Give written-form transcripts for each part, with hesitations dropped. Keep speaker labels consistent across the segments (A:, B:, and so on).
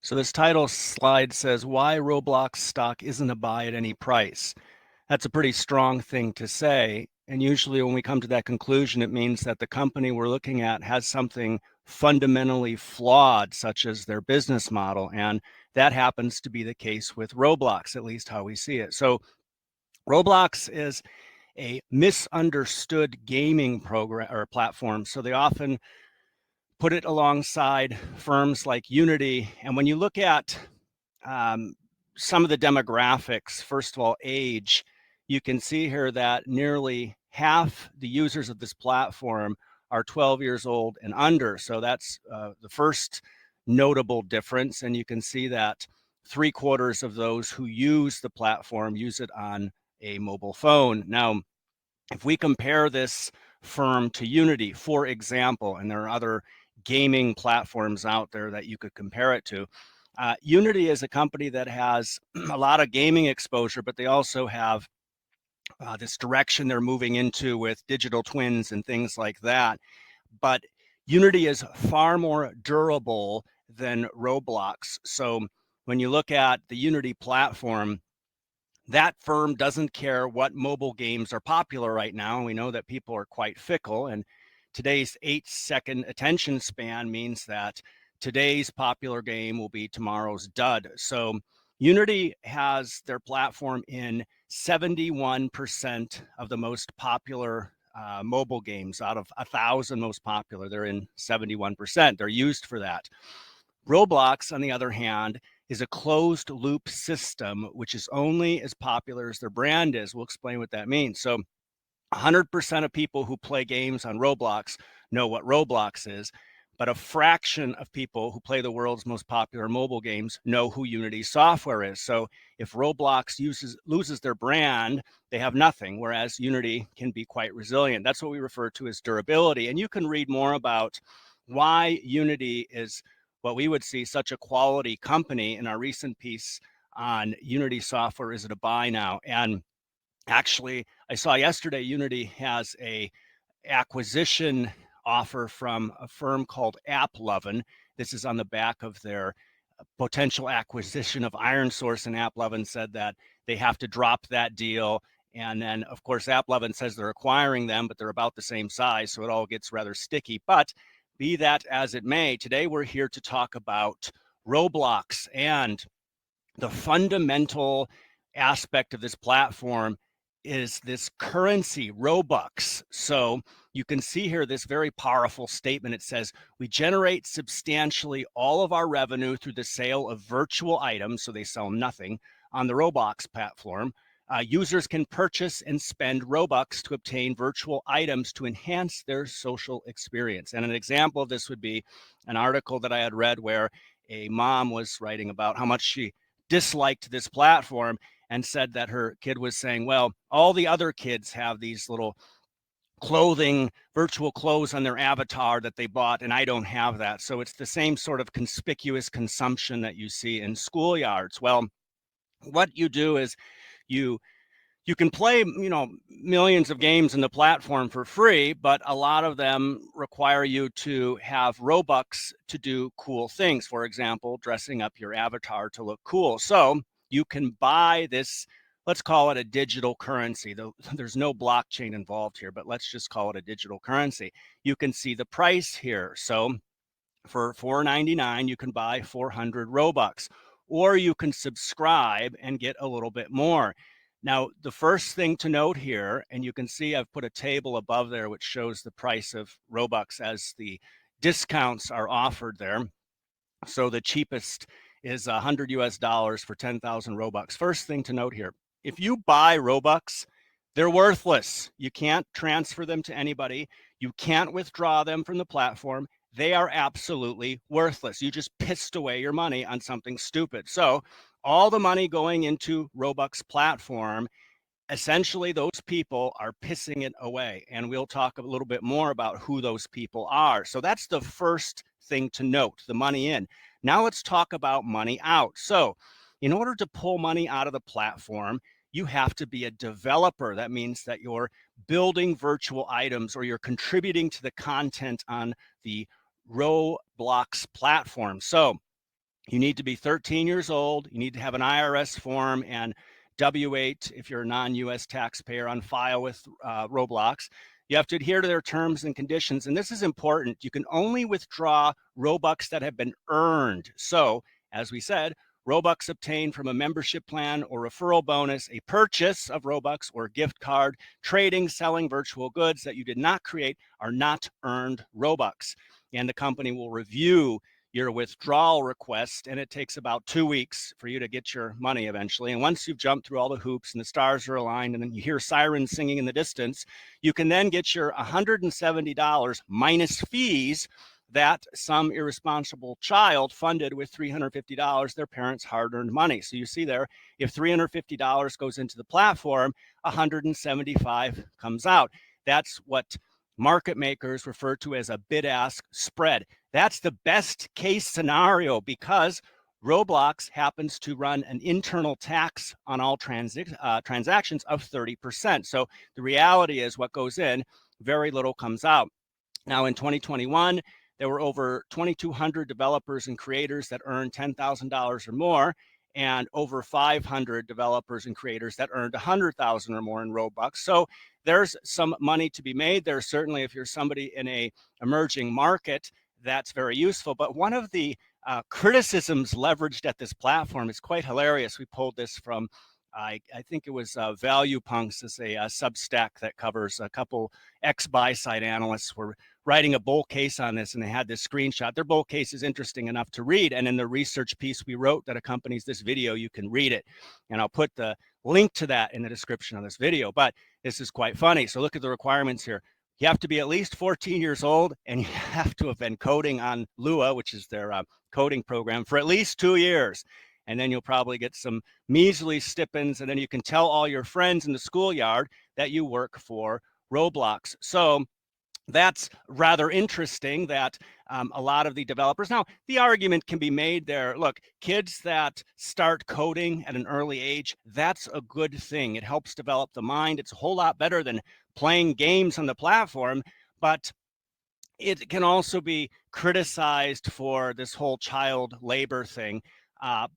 A: So this title slide says, why Roblox stock isn't a buy at any price. That's a pretty strong thing to say. And usually when we come to that conclusion, it means that the company we're looking at has something fundamentally flawed, such as their business model. And that happens to be the case with Roblox, at least how we see it. So Roblox is a misunderstood gaming program or platform. So they often put it alongside firms like Unity. And when you look at some of the demographics, first of all, age, you can see here that nearly half the users of this platform are 12 years old and under. So that's the first notable difference. And you can see that 3/4 of those who use the platform use it on a mobile phone. Now, if we compare this firm to Unity, for example, and there are other gaming platforms out there that you could compare it to, Unity is a company that has a lot of gaming exposure, but they also have this direction they're moving into with digital twins and things like that. But Unity is far more durable than Roblox. So when you look at the Unity platform, that firm doesn't care what mobile games are popular right now. And we know that people are quite fickle, and today's 8-second attention span means that today's popular game will be tomorrow's dud. So Unity has their platform in 71% of the most popular mobile games. Out of 1,000 most popular, they're in 71%. They're used for that. Roblox, on the other hand, is a closed loop system, which is only as popular as their brand is. We'll explain what that means. So 100% of people who play games on Roblox know what Roblox is, but a fraction of people who play the world's most popular mobile games know who Unity software is. So if Roblox loses their brand, they have nothing, whereas Unity can be quite resilient. That's what we refer to as durability. And you can read more about why Unity is what we would see such a quality company in our recent piece on Unity software. Is it a buy now? And actually, I saw yesterday Unity has a acquisition offer from a firm called AppLovin. This is on the back of their potential acquisition of IronSource, and AppLovin said that they have to drop that deal. And then, of course, AppLovin says they're acquiring them, but they're about the same size, so it all gets rather sticky. But be that as it may, today we're here to talk about Roblox, and the fundamental aspect of this platform is this currency, Robux. So you can see here this very powerful statement. It says, we generate substantially all of our revenue through the sale of virtual items, so they sell nothing, on the Roblox platform. Users can purchase and spend Robux to obtain virtual items to enhance their social experience. And an example of this would be an article that I had read where a mom was writing about how much she disliked this platform and said that her kid was saying, well, all the other kids have these little clothing, virtual clothes on their avatar that they bought, and I don't have that. So it's the same sort of conspicuous consumption that you see in schoolyards. Well, what you do is you can play, millions of games in the platform for free, but a lot of them require you to have Robux to do cool things. For example, dressing up your avatar to look cool. So you can buy this, let's call it a digital currency. There's no blockchain involved here, but let's just call it a digital currency. You can see the price here. So for $4.99, you can buy 400 Robux, or you can subscribe and get a little bit more. Now, the first thing to note here, and you can see I've put a table above there which shows the price of Robux as the discounts are offered there. So the cheapest is $100 for 10,000 Robux. First thing to note here, if you buy Robux, they're worthless. You can't transfer them to anybody. You can't withdraw them from the platform. They are absolutely worthless. You just pissed away your money on something stupid. So all the money going into Robux platform, essentially those people are pissing it away. And we'll talk a little bit more about who those people are. So that's the first thing to note, the money in. Now let's talk about money out. So in order to pull money out of the platform, you have to be a developer. That means that you're building virtual items or you're contributing to the content on the Roblox platform. So You need to be 13 years old. You need to have an IRS form and W-8 if you're a non-US taxpayer on file with Roblox. You have to adhere to their terms and conditions. And this is important. You can only withdraw Robux that have been earned. So, as we said, Robux obtained from a membership plan or referral bonus, a purchase of Robux or gift card, trading, selling virtual goods that you did not create are not earned Robux. And the company will review your withdrawal request, and it takes about 2 weeks for you to get your money eventually. And once you've jumped through all the hoops and the stars are aligned and then you hear sirens singing in the distance, you can then get your $170 minus fees that some irresponsible child funded with $350, their parents' hard-earned money. So you see there, if $350 goes into the platform, $175 comes out. That's what market makers refer to as a bid-ask spread. That's the best case scenario because Roblox happens to run an internal tax on all transactions of 30%. So the reality is what goes in, very little comes out. Now in 2021, there were over 2,200 developers and creators that earned $10,000 or more, and over 500 developers and creators that earned $100,000 or more in Robux. So there's some money to be made there. Certainly, if you're somebody in a emerging market, that's very useful. But one of the criticisms leveraged at this platform is quite hilarious. We pulled this from, I think it was Value Punks, is a Substack that covers a couple ex-buy-side analysts were writing a bull case on this, and they had this screenshot. Their bull case is interesting enough to read, and in the research piece we wrote that accompanies this video, you can read it. And I'll put the link to that in the description of this video, but this is quite funny. So look at the requirements here. You have to be at least 14 years old, and you have to have been coding on Lua, which is their coding program, for at least 2 years. And then you'll probably get some measly stipends, and then you can tell all your friends in the schoolyard that you work for Roblox. So that's rather interesting that a lot of the developers, now the argument can be made there, look, kids that start coding at an early age, that's a good thing. It helps develop the mind. It's a whole lot better than playing games on the platform, but it can also be criticized for this whole child labor thing.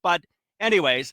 A: But anyways,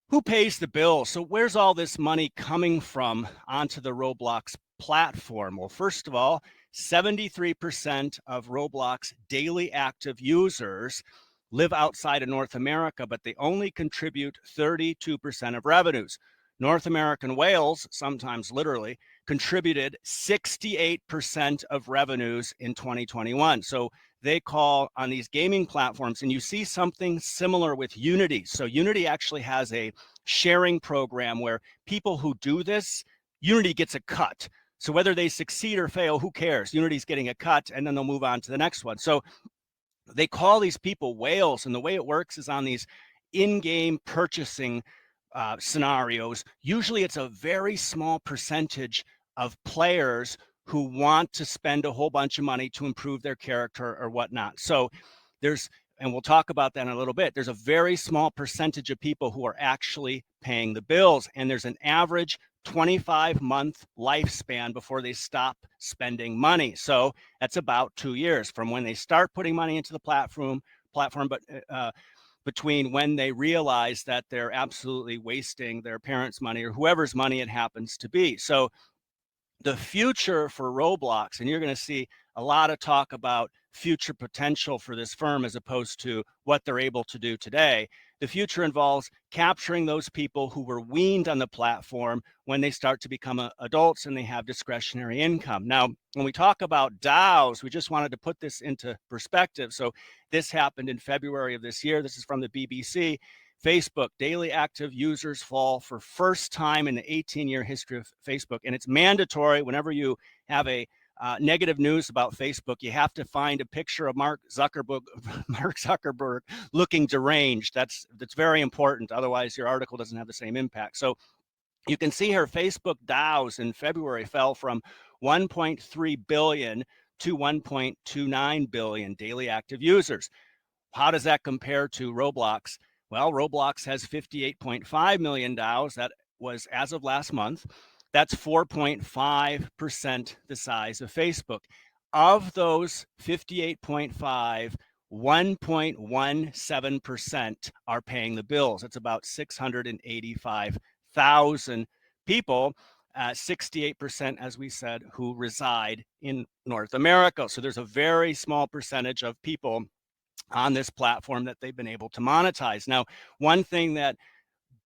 A: who pays the bill? So where's all this money coming from onto the Roblox platform? Well, first of all, 73% of Roblox daily active users live outside of North America, but they only contribute 32% of revenues. North American whales, sometimes literally, contributed 68% of revenues in 2021. So they call on these gaming platforms, and you see something similar with Unity. So Unity actually has a sharing program where people who do this, Unity gets a cut. So whether they succeed or fail, who cares? Unity's getting a cut, and then they'll move on to the next one. So they call these people whales, and the way it works is on these in-game purchasing scenarios. Usually it's a very small percentage of players who want to spend a whole bunch of money to improve their character or whatnot. So there's, and we'll talk about that in a little bit, there's a very small percentage of people who are actually paying the bills, and there's an average 25-month lifespan before they stop spending money. So that's about 2 years from when they start putting money into the platform, but between when they realize that they're absolutely wasting their parents' money or whoever's money it happens to be. So the future for Roblox, and you're going to see a lot of talk about future potential for this firm as opposed to what they're able to do today. The future involves capturing those people who were weaned on the platform when they start to become adults and they have discretionary income. Now, when we talk about DAUs, we just wanted to put this into perspective. So this happened in February of this year. This is from the BBC. Facebook, daily active users fall for first time in the 18-year history of Facebook. And it's mandatory whenever you have a negative news about Facebook, you have to find a picture of Mark Zuckerberg looking deranged. That's very important. Otherwise, your article doesn't have the same impact. So you can see here, Facebook DAUs in February fell from 1.3 billion to 1.29 billion daily active users. How does that compare to Roblox? Well, Roblox has 58.5 million DAUs. That was as of last month. That's 4.5% the size of Facebook. Of those 58.5, 1.17% are paying the bills. It's about 685,000 people, 68%, as we said, who reside in North America. So there's a very small percentage of people on this platform that they've been able to monetize. Now, one thing that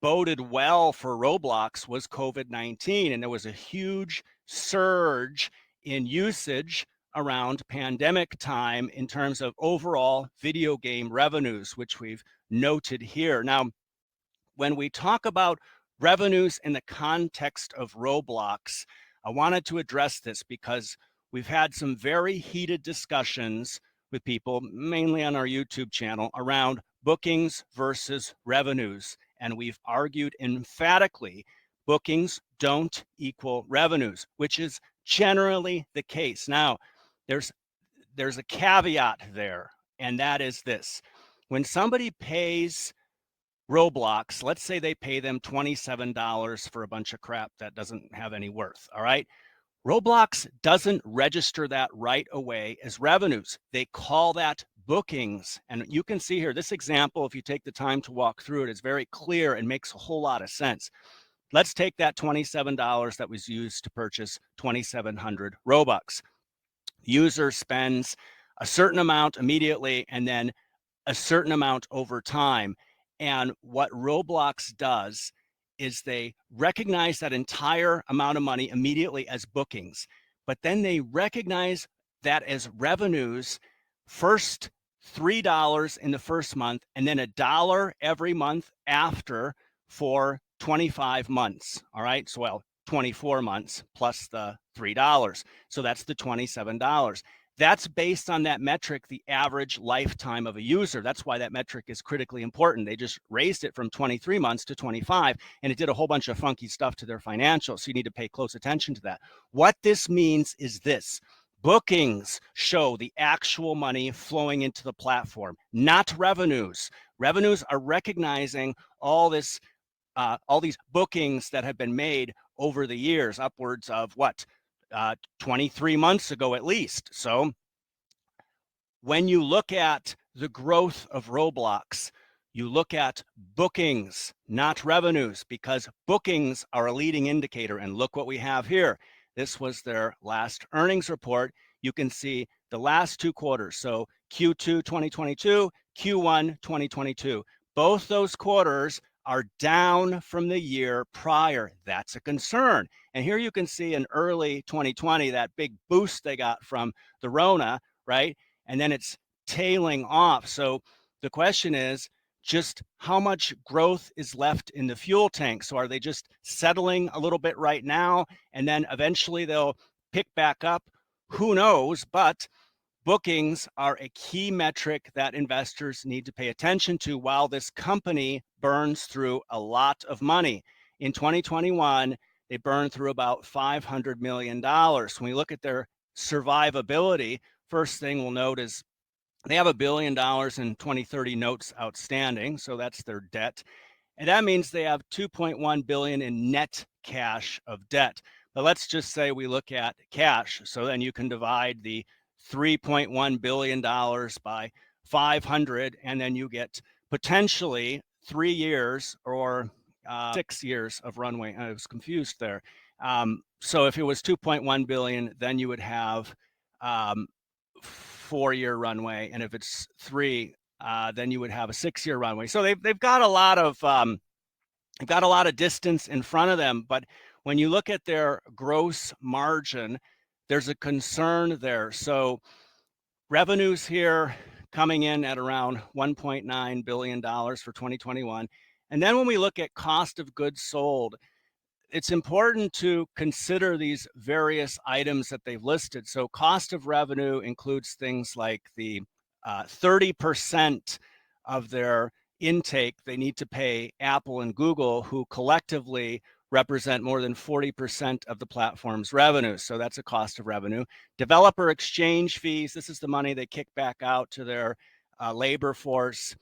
A: boded well for Roblox was COVID-19, and there was a huge surge in usage around pandemic time in terms of overall video game revenues, which we've noted here. Now, when we talk about revenues in the context of Roblox, I wanted to address this because we've had some very heated discussions with people, mainly on our YouTube channel, around bookings versus revenues. And we've argued emphatically bookings don't equal revenues, which is generally the case. Now, there's a caveat there, and that is this. When somebody pays Roblox, let's say they pay them $27 for a bunch of crap that doesn't have any worth, all right? Roblox doesn't register that right away as revenues. They call that bookings. And you can see here, this example, if you take the time to walk through it, is very clear and makes a whole lot of sense. Let's take that $27 that was used to purchase 2,700 Robux. User spends a certain amount immediately and then a certain amount over time. And what Roblox does is they recognize that entire amount of money immediately as bookings, but then they recognize that as revenues first $3 in the first month and then $1 every month after for 25 months. All right, so well, 24 months plus the $3. So that's the $27. That's based on that metric, the average lifetime of a user. That's why that metric is critically important. They just raised it from 23 months to 25, and it did a whole bunch of funky stuff to their financials. So you need to pay close attention to that. What this means is this. Bookings show the actual money flowing into the platform, not revenues. Revenues are recognizing all these bookings that have been made over the years, upwards of what? 23 months ago at least. So when you look at the growth of Roblox, you look at bookings, not revenues, because bookings are a leading indicator. And look what we have here. This was their last earnings report. You can see the last 2 quarters. So Q2 2022, Q1 2022. Both those quarters are down from the year prior. That's a concern. And here you can see in early 2020, that big boost they got from the Rona, right? And then it's tailing off. So the question is just how much growth is left in the fuel tank? So are they just settling a little bit right now and then eventually they'll pick back up? Who knows? But bookings are a key metric that investors need to pay attention to while this company burns through a lot of money. In 2021, they burned through about $500 million. When we look at their survivability, first thing we'll note is they have $1 billion in 2030 notes outstanding, so that's their debt. And that means they have $2.1 billion in net cash of debt. But let's just say we look at cash. So then you can divide the $3.1 billion by 500, and then you get potentially 3 years or 6 years of runway. I was confused there. So if it was 2.1 billion, then you would have 4-year runway, and if it's 3, then you would have a 6-year runway. So they've got a lot of distance in front of them. But when you look at their gross margin, there's a concern there. So revenues here coming in at around $1.9 billion for 2021. And then when we look at cost of goods sold, it's important to consider these various items that they've listed. So cost of revenue includes things like the 30% of their intake they need to pay Apple and Google, who collectively represent more than 40% of the platform's revenue. So that's a cost of revenue. Developer exchange fees, this is the money they kick back out to their labor force.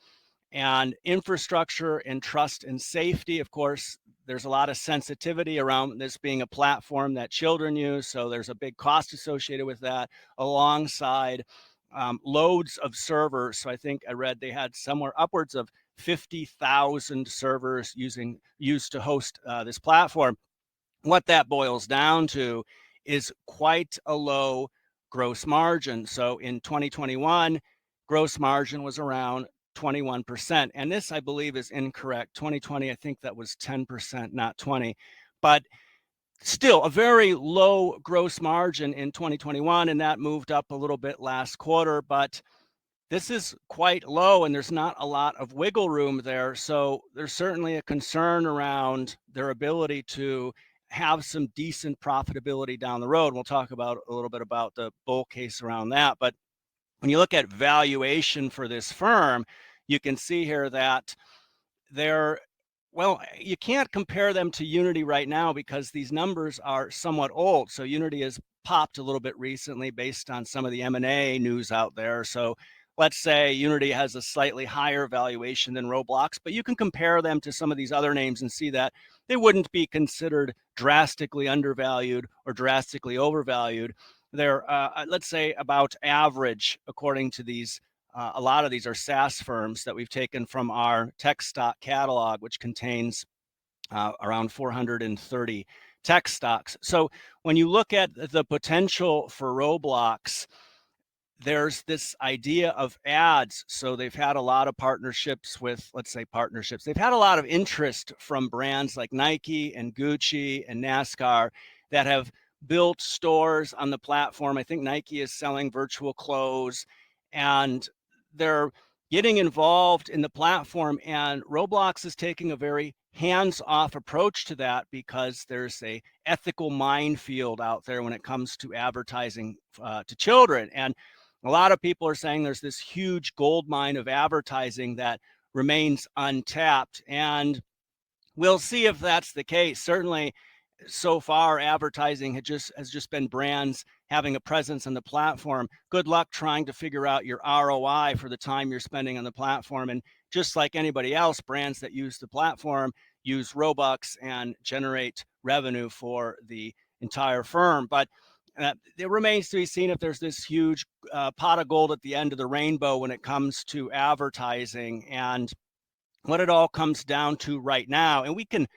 A: And infrastructure and trust and safety, of course, there's a lot of sensitivity around this being a platform that children use. So there's a big cost associated with that, alongside loads of servers. So I think I read they had somewhere upwards of 50,000 servers used to host this platform. What that boils down to is quite a low gross margin. So in 2021, gross margin was around 21%. And this, I believe, is incorrect. 2020, I think that was 10%, not 20. But still a very low gross margin in 2021, and that moved up a little bit last quarter. But this is quite low, and there's not a lot of wiggle room there. So there's certainly a concern around their ability to have some decent profitability down the road. We'll talk about a little bit about the bull case around that. But when you look at valuation for this firm, you can see here that they're, well, you can't compare them to Unity right now because these numbers are somewhat old. So Unity has popped a little bit recently based on some of the M&A news out there. So let's say Unity has a slightly higher valuation than Roblox, but you can compare them to some of these other names and see that they wouldn't be considered drastically undervalued or drastically overvalued. They're, let's say, about average according to these. A lot of these are SaaS firms that we've taken from our tech stock catalog, which contains around 430 tech stocks. So when you look at the potential for Roblox, there's this idea of ads. So they've had a lot of partnerships with, let's say partnerships. They've had a lot of interest from brands like Nike and Gucci and NASCAR that have built stores on the platform. I think Nike is selling virtual clothes, and they're getting involved in the platform, and Roblox is taking a very hands-off approach to that because there's a ethical minefield out there when it comes to advertising to children. And a lot of people are saying there's this huge gold mine of advertising that remains untapped, and we'll see if that's the case. Certainly, so far, advertising has just been brands having a presence on the platform. Good luck trying to figure out your ROI for the time you're spending on the platform. And just like anybody else, brands that use the platform use Robux and generate revenue for the entire firm. But it remains to be seen if there's this huge pot of gold at the end of the rainbow when it comes to advertising and what it all comes down to right now. And we can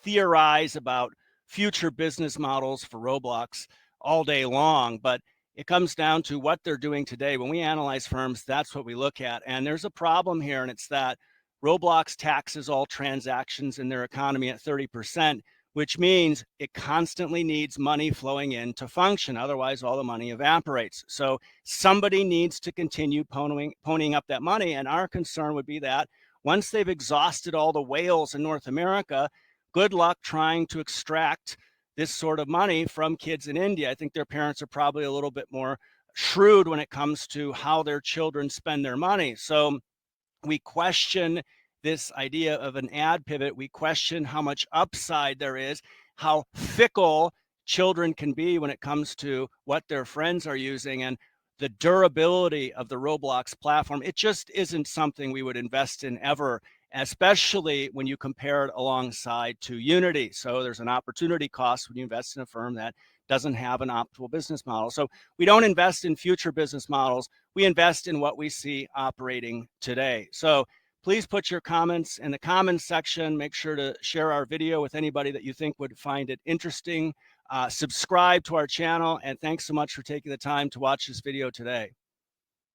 A: theorize about future business models for Roblox all day long, but it comes down to what they're doing today. When we analyze firms, that's what we look at. And there's a problem here, and it's that Roblox taxes all transactions in their economy at 30%, which means it constantly needs money flowing in to function. Otherwise, all the money evaporates. So somebody needs to continue ponying up that money. And our concern would be that once they've exhausted all the whales in North America, good luck trying to extract this sort of money from kids in India. I think their parents are probably a little bit more shrewd when it comes to how their children spend their money. So we question this idea of an ad pivot. We question how much upside there is, how fickle children can be when it comes to what their friends are using, and the durability of the Roblox platform. It just isn't something we would invest in ever, especially when you compare it alongside to Unity. So there's an opportunity cost when you invest in a firm that doesn't have an optimal business model. So we don't invest in future business models. We invest in what we see operating today. So please put your comments in the comments section. Make sure to share our video with anybody that you think would find it interesting. Subscribe to our channel, and thanks so much for taking the time to watch this video today.